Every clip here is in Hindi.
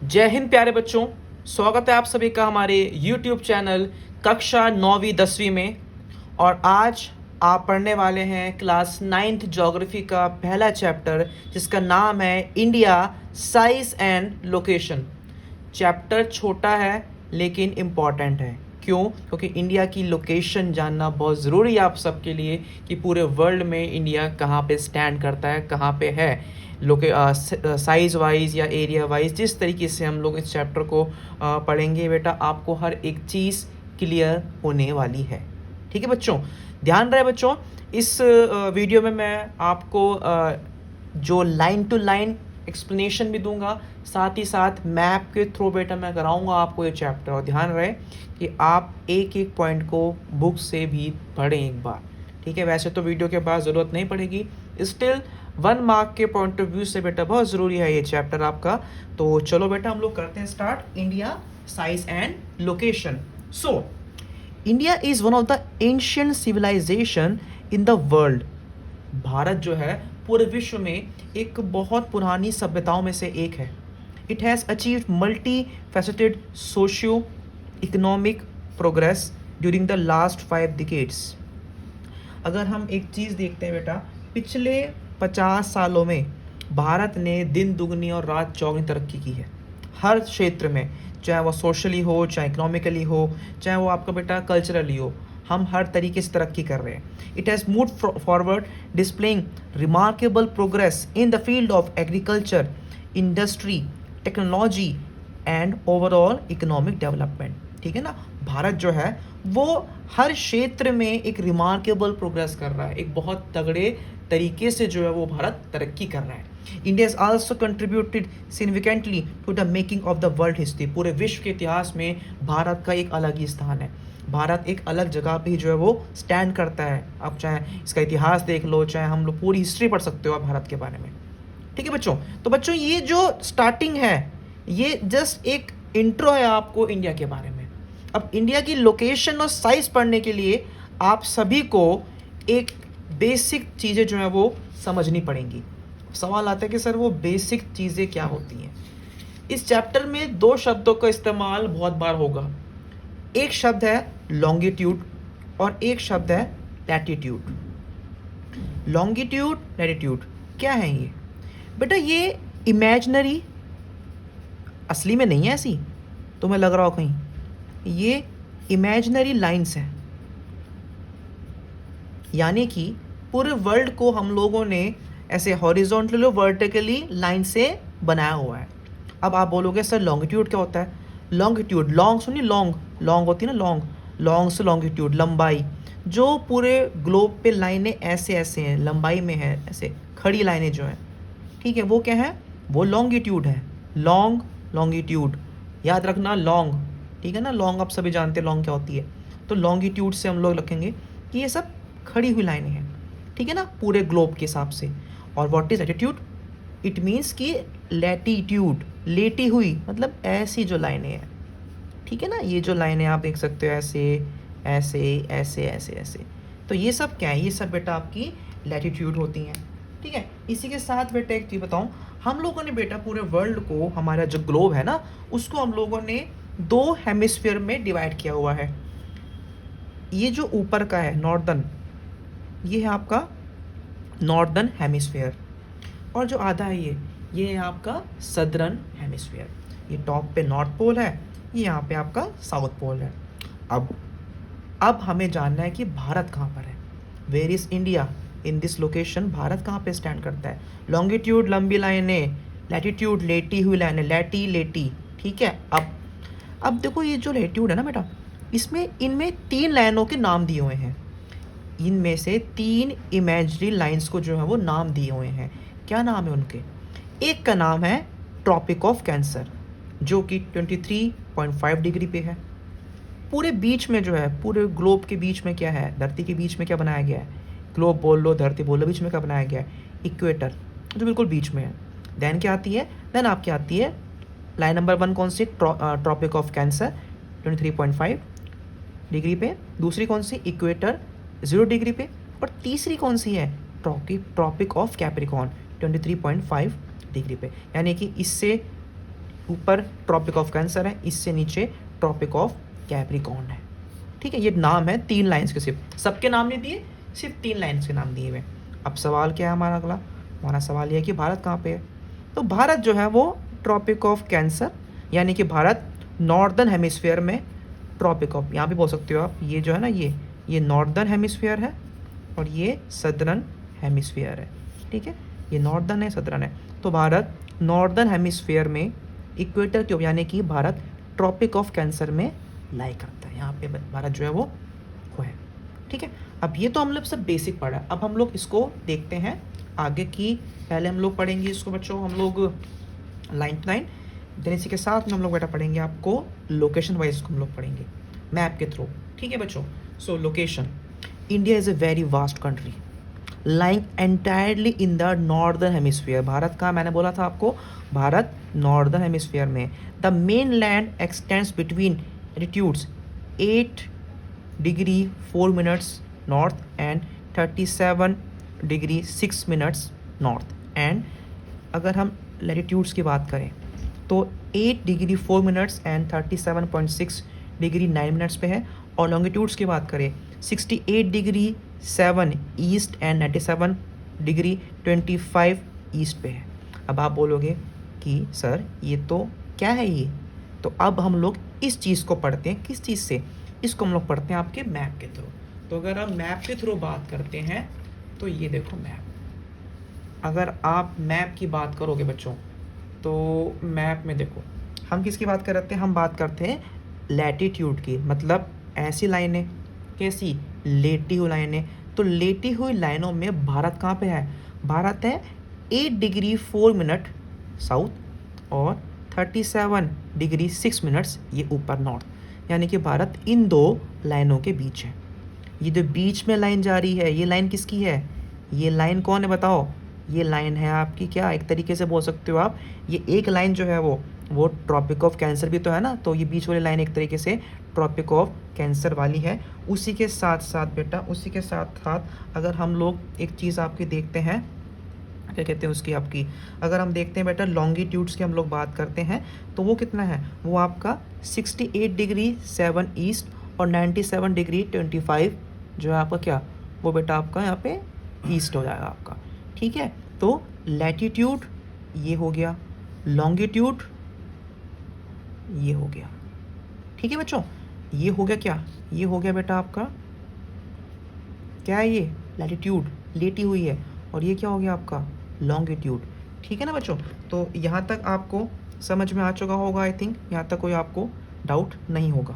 जय हिंद प्यारे बच्चों। स्वागत है आप सभी का हमारे YouTube चैनल कक्षा 9वीं 10वीं में। और आज आप पढ़ने वाले हैं क्लास 9th ज्योग्राफी का पहला चैप्टर जिसका नाम है India size and location. Chapter छोटा है लेकिन इम्पॉर्टेंट है। क्यों? क्योंकि इंडिया की लोकेशन जानना बहुत ज़रूरी है आप सबके लिए कि पूरे वर्ल्ड में इंडिया कहाँ पे स्टैंड करता है, कहाँ पे है साइज़ वाइज या एरिया वाइज। जिस तरीके से हम लोग इस चैप्टर को पढ़ेंगे बेटा, आपको हर एक चीज़ क्लियर होने वाली है। ठीक है बच्चों, ध्यान रहे बच्चों, इस वीडियो में मैं आपको जो लाइन टू लाइन एक्सप्लेनेशन भी दूंगा, साथ ही साथ मैप के थ्रू बेटा मैं कराऊंगा आपको ये चैप्टर। और ध्यान रहे कि आप एक एक पॉइंट को बुक से भी पढ़ें एक बार। ठीक है, वैसे तो वीडियो के बाद ज़रूरत नहीं पड़ेगी, स्टिल 1 मार्क के पॉइंट ऑफ व्यू से बेटा बहुत ज़रूरी है ये चैप्टर आपका। तो चलो बेटा हम लोग करते हैं start. India size and location. So India is one of the ancient civilisation in the world. Bharat जो है पूरे विश्व में एक बहुत पुरानी सभ्यताओं में से एक है। It has achieved multi faceted socio economic progress during the last 5 decades. अगर हम एक चीज़ देखते हैं बेटा, पिछले 50 सालों में भारत ने दिन दुगनी और रात चौगनी तरक्की की है हर क्षेत्र में, चाहे वो सोशली हो, चाहे इकोनॉमिकली हो, चाहे वो आपका बेटा कल्चरली हो। हम हर तरीके से तरक्की कर रहे हैं। It has moved forward displaying remarkable progress in the field of agriculture, industry, technology and overall economic development. ठीक है ना, भारत जो है वो हर क्षेत्र में एक रिमार्केबल प्रोग्रेस कर रहा है, एक बहुत तगड़े तरीके से जो है वो भारत तरक्की कर रहा है। India is also contributed significantly to the making of the world history. पूरे विश्व के इतिहास में भारत का एक अलग ही स्थान है। भारत एक अलग जगह पे जो है वो स्टैंड करता है। आप चाहे इसका इतिहास देख लो, चाहे हम लोग पूरी हिस्ट्री पढ़ सकते हो आप भारत के बारे में। ठीक है बच्चों, तो बच्चों ये जो स्टार्टिंग है ये जस्ट एक इंट्रो है आपको इंडिया के बारे में। अब इंडिया की लोकेशन और साइज पढ़ने के लिए आप सभी को एक बेसिक चीज़ें जो है वो समझनी पड़ेंगी। सवाल आता है कि सर वो बेसिक चीज़ें क्या होती हैं। इस चैप्टर में 2 शब्दों का इस्तेमाल बहुत बार होगा। एक शब्द है लॉन्गिट्यूड और एक शब्द है लैटिट्यूड। लॉन्गिट्यूड, लैटिट्यूड क्या है ये बेटा? ये इमेजिनरी, असली में नहीं है ऐसी, तुम्हें लग रहा हो कहीं, ये इमेजिनरी लाइंस हैं। यानी कि पूरे वर्ल्ड को हम लोगों ने ऐसे हॉरिजॉन्टली और वर्टिकली लाइन से बनाया हुआ है। अब आप बोलोगे सर लॉन्गिट्यूड क्या होता है? लॉन्गिट्यूड, लॉन्ग सुनिए, लॉन्ग लॉन्ग होती है ना, लॉन्ग, लॉन्ग से लॉन्गिट्यूड लंबाई। जो पूरे ग्लोब पे लाइनें ऐसे ऐसे हैं, लंबाई में है, ऐसे खड़ी लाइनें जो हैं, ठीक है, वो क्या है? वो लॉन्गिट्यूड है। लॉन्ग, लॉन्गिट्यूड याद रखना, लॉन्ग, ठीक है ना। लॉन्ग आप सभी जानते हैं लॉन्ग क्या होती है। तो लॉन्गिट्यूड से हम लोग रखेंगे कि ये सब खड़ी हुई लाइनें हैं, ठीक है ना, पूरे ग्लोब के हिसाब से। और what is latitude? It means कि लैटिट्यूड, लेटी हुई, मतलब ऐसी जो लाइनें हैं, ठीक है ना। ये जो लाइनें आप देख सकते हो ऐसे ऐसे ऐसे ऐसे ऐसे, तो ये सब क्या है? ये सब बेटा आपकी लैटिट्यूड होती हैं। ठीक है, इसी के साथ बेटा एक चीज़ बताऊँ, हम लोगों ने बेटा पूरे वर्ल्ड को, हमारा जो ग्लोब है ना, उसको हम लोगों ने 2 हेमिस्फीयर में डिवाइड किया हुआ है। ये जो ऊपर का है नॉर्दर्न, ये है आपका नॉर्दर्न हेमिस्फीयर, और जो आधा है ये है आपका सदर्न हेमिस्फीयर। ये टॉप पे नॉर्थ पोल है, ये यहाँ पे आपका साउथ पोल है। अब हमें जानना है कि भारत कहाँ पर है। Where is India in this location? Bharat कहाँ पे स्टैंड करता है? लॉन्गिट्यूड लंबी लाइनें, लैटिट्यूड लेटी हुई लाइनें, लेटी लेटी, ठीक है। अब देखो ये जो लैटिट्यूड है ना बेटा, इसमें इनमें 3 लाइनों के नाम दिए हुए हैं। इनमें से 3 इमेजरी लाइंस को जो है वो नाम दिए हुए हैं। क्या नाम है उनके? एक का नाम है ट्रॉपिक ऑफ कैंसर, जो कि 23.5 डिग्री पे है। पूरे बीच में जो है, पूरे ग्लोब के बीच में क्या है, धरती के बीच में क्या बनाया गया है? ग्लोब बोल लो, धरती बोल लो, बीच में क्या बनाया गया है? इक्वेटर, जो बिल्कुल बीच में है। देन क्या आती है? देन आपकी आती है लाइन नंबर 1 कौन सी? ट्रॉपिक ऑफ कैंसर 23.5 डिग्री पे। दूसरी कौन सी? इक्वेटर 0 डिग्री पे। और तीसरी कौन सी है? ट्रॉपिक ऑफ कैप्रिकॉर्न 23.5 डिग्री पे। यानी कि इससे ऊपर ट्रॉपिक ऑफ कैंसर है, इससे नीचे ट्रॉपिक ऑफ कैप्रिकॉर्न है। ठीक है, ये नाम है 3 लाइन्स के, सिर्फ सबके नाम नहीं दिए, सिर्फ 3 लाइन्स के नाम दिए हुए। अब सवाल क्या है हमारा अगला? हमारा सवाल ये है कि भारत कहाँ पे है? तो भारत जो है वो ट्रॉपिक ऑफ कैंसर, यानी कि भारत नॉर्दर्न हेमिस्फीयर में ट्रॉपिक ऑफ, यहाँ भी बोल सकते हो आप, ये जो है ना ये नॉर्दर्न हेमिस्फीयर है और ये सदर्न हेमिस्फीयर है। ठीक है, ये नॉर्दर्न है, सदर्न है। तो भारत नॉर्दर्न हेमिस्फीयर में इक्वेटर के, यानी कि भारत ट्रॉपिक ऑफ कैंसर में लाई करता है। यहाँ पे भारत जो है वो है। ठीक है, अब ये तो हम लोग सब बेसिक पढ़ा। अब हम लोग इसको देखते हैं आगे की। पहले हम लोग पढ़ेंगे इसको बच्चों, हम लोग लाइन टू लाइन, देन इसी के साथ में हम लोग बेटा पढ़ेंगे आपको लोकेशन वाइज को हम लोग पढ़ेंगे मैप के थ्रू। ठीक है बच्चों, सो location, India is a very vast country lying entirely in the northern hemisphere. Bharat का मैंने बोला था आपको, भारत नॉर्दर्न हेमिस्फीयर में। The main land x tends between attitudes 8 degree 4 minutes north and 37 degree 6 minutes north. And अगर हम लैटिट्यूड्स की बात करें तो 8 degree 4 minutes and 37.6 degree 9 minutes पे है। और लॉन्गिट्यूड्स की बात करें 68 degree 7 east and 97 degree 25 east पे है। अब आप बोलोगे कि सर ये तो क्या है ये? तो अब हम लोग इस चीज़ को पढ़ते हैं, किस चीज़ से? इसको हम लोग पढ़ते हैं आपके मैप के थ्रू। तो अगर हम मैप के थ्रू बात करते हैं तो ये देखो मैप, अगर आप मैप की बात करोगे बच्चों तो मैप में देखो हम किसकी बात कर रहे हैं? हम बात करते हैं लैटिट्यूड की, मतलब ऐसी लाइनें, कैसी? लेटी हुई लाइनें। तो लेटी हुई लाइनों में भारत कहाँ पे है? भारत है 8 डिग्री 4 मिनट साउथ और 37 डिग्री 6 मिनट्स ये ऊपर नॉर्थ, यानी कि भारत इन दो लाइनों के बीच है। ये जो बीच में लाइन जा रही है, ये लाइन किसकी है? ये लाइन कौन है बताओ? ये लाइन है आपकी, क्या एक तरीके से बोल सकते हो आप, ये एक लाइन जो है वो ट्रॉपिक ऑफ कैंसर भी तो है ना। तो ये बीच वाली लाइन एक तरीके से ट्रॉपिक ऑफ कैंसर वाली है। उसी के साथ साथ बेटा, उसी के साथ साथ अगर हम लोग एक चीज़ आपकी देखते हैं, क्या कहते हैं उसकी आपकी, अगर हम देखते हैं बेटा लॉन्गिट्यूड्स की हम लोग बात करते हैं तो वो कितना है? वो आपका 68 डिग्री 7 ईस्ट और 97 डिग्री 25 जो है आपका क्या, वो बेटा आपका यहाँ पे ईस्ट हो जाएगा आपका। ठीक है, तो लैटिट्यूड ये हो गया, लॉन्गिट्यूड ये हो गया। ठीक है बच्चों, ये हो गया क्या? ये हो गया बेटा आपका क्या है? ये लैटिट्यूड लेटी हुई है। और ये क्या हो गया आपका? लॉन्गिट्यूड। ठीक है ना बच्चों, तो यहाँ तक आपको समझ में आ चुका होगा आई थिंक, यहाँ तक कोई आपको डाउट नहीं होगा।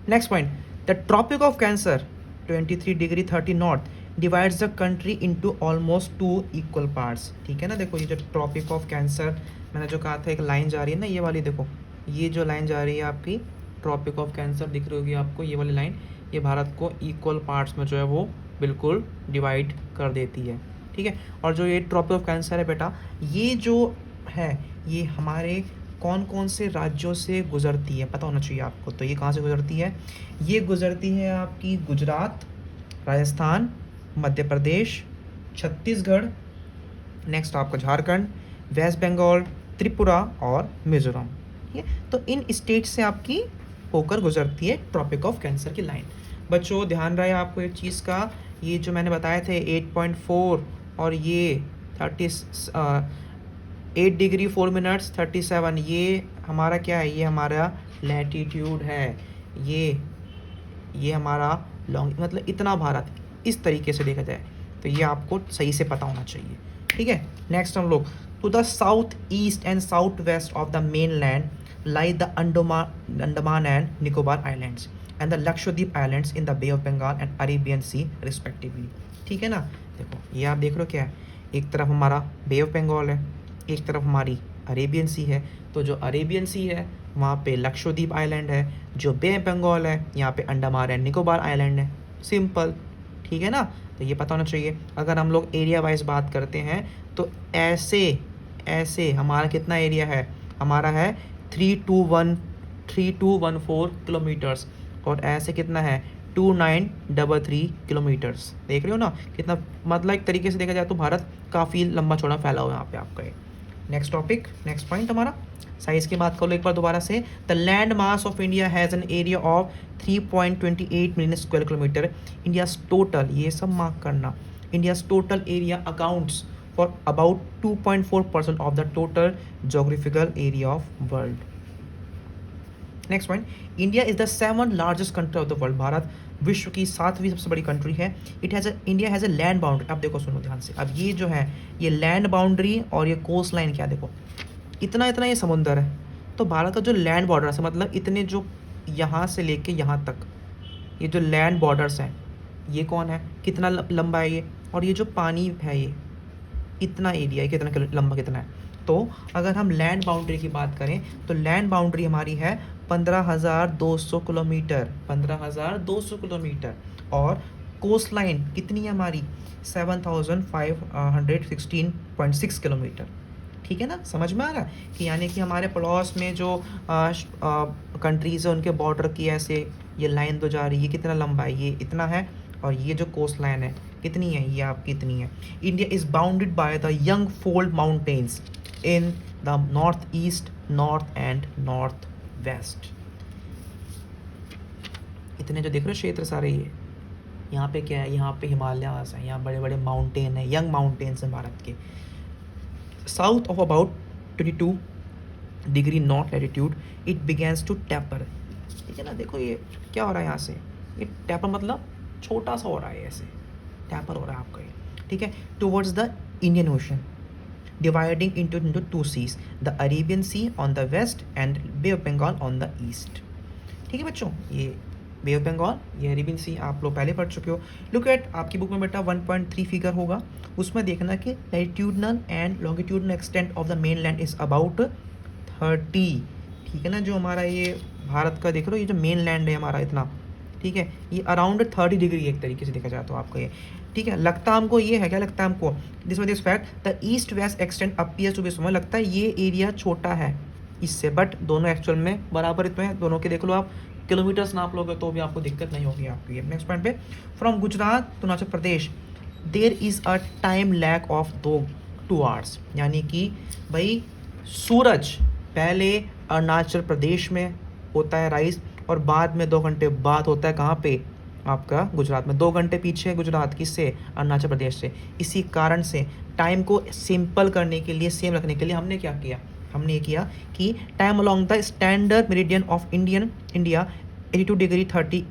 Next point, the Tropic of Cancer 23 degree 30 north divides the country into almost 2 equal parts. ठीक है ना, देखो ये जो ट्रॉपिक ऑफ कैंसर मैंने जो कहा था, एक लाइन जा रही है ना ये वाली, देखो ये जो लाइन जा रही है आपकी ट्रॉपिक ऑफ कैंसर दिख रही होगी आपको, ये वाली लाइन, ये भारत को इक्वल पार्ट्स में जो है वो बिल्कुल डिवाइड कर देती है। ठीक है, और जो ये ट्रॉपिक ऑफ कैंसर है बेटा, ये जो है ये हमारे कौन कौन से राज्यों से गुजरती है पता होना चाहिए आपको। तो ये कहाँ से गुजरती है? ये गुजरती है आपकी गुजरात, राजस्थान, मध्य प्रदेश, छत्तीसगढ़, नेक्स्ट आपका झारखंड, वेस्ट बंगाल, त्रिपुरा और मिजोरम। ठीक है, तो इन स्टेट से आपकी होकर गुजरती है ट्रॉपिक ऑफ कैंसर की लाइन। बच्चों ध्यान रहे आपको एक चीज़ का, ये जो मैंने बताए थे 8.4 और ये 8 डिग्री 4 मिनट्स 37, ये हमारा क्या है? ये हमारा लैटिट्यूड है। ये हमारा लॉन्ग, मतलब इतना भारत इस तरीके से देखा जाए तो ये आपको सही से पता होना चाहिए। ठीक है, नेक्स्ट हम लोग, to the south east and south west of the mainland lie the Andaman and Nicobar islands and the Lakshadweep islands in the Bay of Bengal and Arabian Sea respectively. ठीक है ना, देखो ये आप देख रहे हो क्या है, एक तरफ हमारा बे ऑफ बंगाल है, एक तरफ हमारी अरेबियन सी है। तो जो अरेबियन सी है वहाँ पे लक्षद्वीप आइलैंड है, जो बे ऑफ बंगाल है यहाँ पे अंडमान एंड निकोबार आइलैंड है। सिंपल, ठीक है ना, तो ये पता होना चाहिए। अगर हम लोग एरिया वाइज बात करते हैं तो ऐसे हमारा कितना एरिया है? हमारा है 3214 किलोमीटर्स, और ऐसे कितना है? 2933 किलोमीटर्स। देख रहे हो ना कितना, मतलब एक तरीके से देखा जाए तो भारत काफ़ी लंबा चौड़ा फैला हुआ है यहाँ पे आपका। नेक्स्ट टॉपिक, नेक्स्ट पॉइंट हमारा, साइज की बात करो एक बार दोबारा से, the land mass of India has an area of 3.28 million square kilometre. India's total, ये सब मार्क करना, India's total area accounts for about 2.4% of the total geographical area of world. Next point, India is the 7th largest country of the world. Bharat विश्व की 7वीं सबसे बड़ी कंट्री है। India has a land boundary. अब देखो सुनो ध्यान से, अब ये जो है ये लैंड बाउंड्री और ये कोस्ट लाइन क्या, देखो इतना इतना ये समुंदर है। तो भारत का जो लैंड बॉर्डर्स है, मतलब इतने जो यहाँ से लेके यहाँ तक ये जो लैंड बॉर्डर्स हैं, ये कौन है, कितना लंबा है ये, और ये जो पानी है ये इतना एरिया है, कितना लंबा कितना है। तो अगर हम लैंड बाउंड्री की बात करें तो लैंड बाउंड्री हमारी है 15,200 किलोमीटर, 15,200 किलोमीटर। और कोस्ट लाइन कितनी है हमारी, 7,516.6 किलोमीटर। ठीक है ना, समझ में आ रहा है कि यानी कि हमारे पड़ोस में जो कंट्रीज़ है उनके बॉर्डर की ऐसे ये लाइन तो जा रही है, कितना लंबा है ये इतना है, और ये जो कोस्ट लाइन है कितनी है, ये आपकी इतनी है। India is bounded by the young fold mountains in the north east, north and north west. इतने जो देख रहे हो क्षेत्र सारे, ये यहाँ पे क्या है, यहाँ पे हिमालयास हैं, यहाँ बड़े बड़े माउंटेन हैं, यंग माउंटेन्स हैं भारत के। South of about 22 degree north latitude it begins to taper. ठीक है ना, देखो ये क्या हो रहा है यहाँ से, ये टैपर मतलब छोटा सा हो रहा है, ऐसे टैपर हो रहा है आपका ये। ठीक है, towards the Indian ocean dividing into two seas, the Arabian Sea on the west and Bay of Bengal on the east। ठीक है बच्चों, ये बे ऑफ बंगाल, ये अरेबियन सी आप लोग पहले पढ़ चुके हो। लुक एट आपकी बुक में बेटा 1.3 फिगर होगा, उसमें देखना कि latitudinal and longitudinal extent of the main land is about 30। ठीक है ना, जो हमारा ये भारत का देख लो, ये जो मेन लैंड है हमारा इतना, ठीक है, ये अराउंड 30 डिग्री एक तरीके से देखा जाए तो आपका ये। ठीक है, लगता हमको ये है, क्या लगता है हमको, this fact the east west extent appears to be small, लगता है ये एरिया छोटा है इससे, बट दोनों एक्चुअल में बराबर इतने हैं। दोनों के देख लो आप, किलोमीटर्स नाप लोगे तो भी आपको दिक्कत नहीं होगी आपकी। नेक्स्ट पॉइंट पे, from Gujarat to Arunachal Pradesh there is a time lag of 2 hours. यानी कि भाई सूरज पहले अरुणाचल प्रदेश में होता है राइज, और बाद में 2 घंटे बाद होता है कहाँ पे, आपका गुजरात में। 2 घंटे पीछे है गुजरात किससे, अरुणाचल प्रदेश से। इसी कारण से टाइम को सिंपल करने के लिए, सेम रखने के लिए हमने क्या किया, हमने ये किया कि time along the standard meridian of India 82 degree 30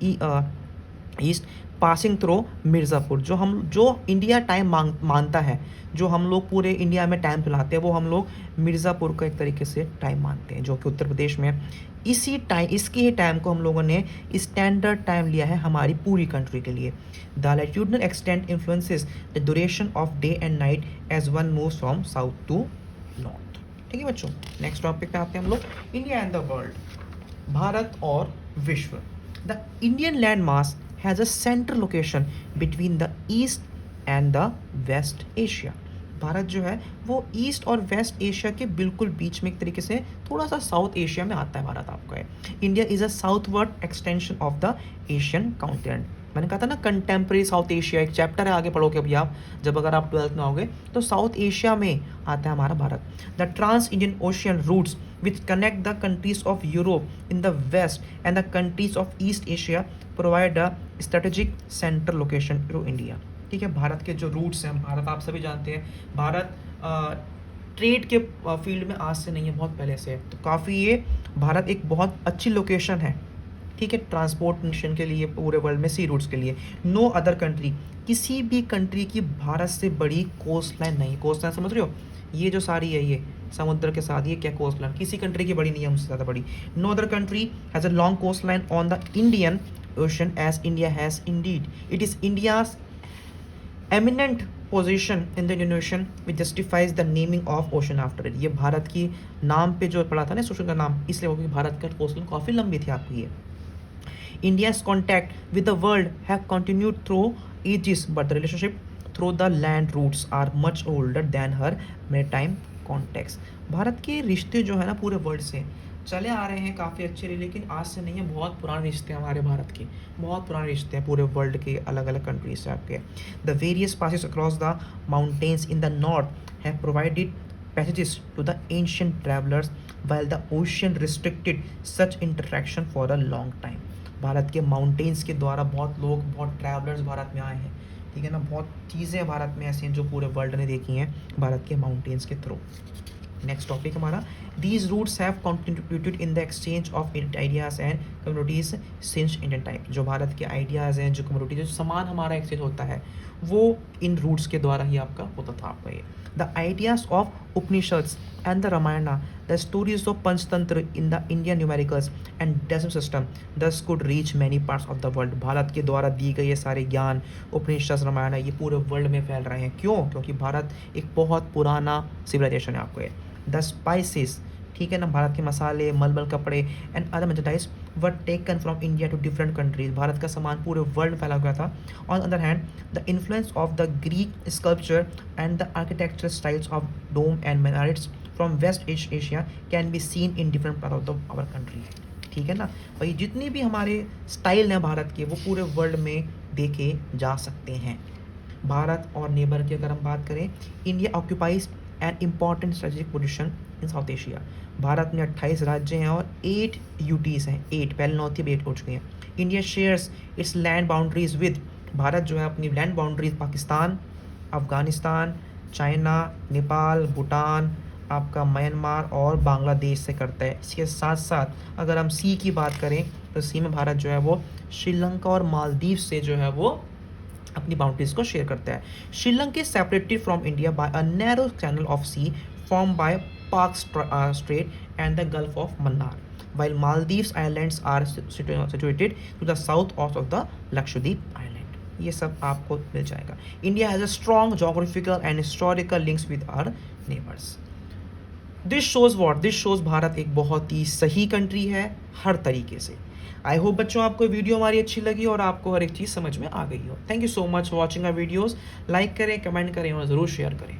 east passing through Mirzapur. जो इंडिया टाइम मानता है, जो हम लोग पूरे इंडिया में टाइम चलाते हैं, वो हम लोग मिर्ज़ापुर का एक तरीके से टाइम मानते हैं, जो कि उत्तर प्रदेश में है। इसके ही टाइम को हम लोगों ने स्टैंडर्ड टाइम लिया है हमारी पूरी कंट्री के लिए। The latitudinal extent influences the duration of day and night as one moves from south to north. ठीक है बच्चों, नेक्स्ट टॉपिक पे आते हैं हम लोग, India and the world, Bharat और विश्व। The Indian land mass has a central location between the east and the west Asia. Bharat जो है वो ईस्ट और वेस्ट एशिया के बिल्कुल बीच में, एक तरीके से थोड़ा सा साउथ एशिया में आता है भारत आपका है। India is a southward extension of the Asian continent. मैंने कहा था ना कंटेम्प्रेरी साउथ एशिया, एक चैप्टर है, आगे पढ़ोगे अभी आप, जब अगर आप 12th में आओगे तो साउथ एशिया में आता है हमारा Bharat. The trans Indian Ocean routes which connect the countries of Europe in the west and the countries of East Asia provide a strategic central location to India। ठीक है, भारत के जो रूट्स हैं, भारत आप सभी जानते हैं, भारत ट्रेड के फील्ड में आज से नहीं है, बहुत पहले से है। तो काफ़ी ये भारत एक बहुत अच्छी लोकेशन है, ठीक है, ट्रांसपोर्टेशन के लिए पूरे वर्ल्ड में, सी रूट्स के लिए। नो अदर कंट्री, किसी भी कंट्री की भारत से बड़ी कोस्ट लाइन नहीं। कोस्ट लाइन समझ रहे हो, ये जो सारी है ये समुद्र के साथ, ये क्या कोस्ट लाइन, किसी कंट्री की बड़ी नहीं है, हमसे ज़्यादा बड़ी। No other country has a long coast line on the Indian Ocean as India has indeed. It is India's eminent position in the Indian Ocean which justifies the naming of ocean after it. ये भारत की नाम पे जो पड़ा था ना इस ओशन का नाम, इसलिए वो, क्योंकि भारत का कोस्ट लाइन काफ़ी लंबी थी आपकी ये। India's contact with the world have continued through ages, but the relationship through the land routes are much older than her maritime contacts। Bharat के रिश्ते जो है ना पूरे वर्ल्ड से चले आ रहे हैं काफ़ी अच्छे, लेकिन आज से नहीं है, बहुत पुराने रिश्ते हैं हमारे भारत के, बहुत पुराने रिश्ते हैं पूरे वर्ल्ड के अलग अलग कंट्रीज से आपके। The various passes across the mountains in the north have provided passages to the ancient travelers while the ocean restricted such interaction for a long time. Bharat के माउंटेन्स के द्वारा बहुत लोग, बहुत ट्रैवलर्स भारत में आए हैं, ठीक है ना, बहुत चीज़ें भारत में ऐसी हैं जो पूरे वर्ल्ड ने देखी हैं भारत के माउंटेन्स के थ्रू। नेक्स्ट टॉपिक हमारा, these routes have contributed in the exchange of ideas and communities since Indian time. जो भारत के आइडियाज़ हैं, जो कम्युनिटी, जो सामान हमारा एक्सचेंज होता है, वो इन रूट्स के द्वारा ही आपका होता था आपका ये। The ideas of Upanishads and the Ramayana, the stories of Panchatantra in the Indian numericals and decimal system this could reach many parts of the world. Bharat के द्वारा दी गई ये सारे ज्ञान, उपनिषद, रामायण, ये पूरे वर्ल्ड में फैल रहे हैं। क्यों? क्योंकि भारत एक बहुत पुराना सिविलाइजेशन है आपको ये। द स्पाइसेस, ठीक है ना, भारत के मसाले, मलमल कपड़े and other merchandise were taken from India to different countries. Bharat का सामान पूरे वर्ल्ड में फैला हुआ था। On other hand the influence of the Greek sculpture and the architectural styles of dome and minarets from West Asia can be seen in different part of the our country. ठीक है ना भाई, जितनी भी हमारे स्टाइल हैं भारत के, वो पूरे वर्ल्ड में देखे जा सकते हैं। भारत और नेबर की अगर हम बात करें, India occupies an important strategic position in south Asia. Bharat में 28 राज्य हैं और 8 यूटीज़ हैं, 8, पहले 9 थी, 8 हो चुकी हैं। India shares it's land boundaries with, Bharat जो है अपनी land boundaries Pakistan, Afghanistan, China, Nepal, Bhutan, आपका म्यांमार और बांग्लादेश से करता है। इसके साथ साथ अगर हम सी की बात करें तो सी में भारत जो है वो श्रीलंका और मालदीव से जो है वो अपनी बाउंड्रीज को शेयर करता है। Sri Lanka is separated from India by a narrow channel of sea form by Palk strait and the gulf of Mannar, while Maldives islands are situated to the south of the Lakshadweep island. ये सब आपको मिल जाएगा। India has a strong geographical and historical links with our neighbours. This shows what, this shows Bharat एक बहुत ही सही कंट्री है हर तरीके से। आई होप बच्चों आपको वीडियो हमारी अच्छी लगी और आपको हर एक चीज़ समझ में आ गई हो। Thank you so much for watching our videos. Like करें, कमेंट करें और ज़रूर शेयर करें।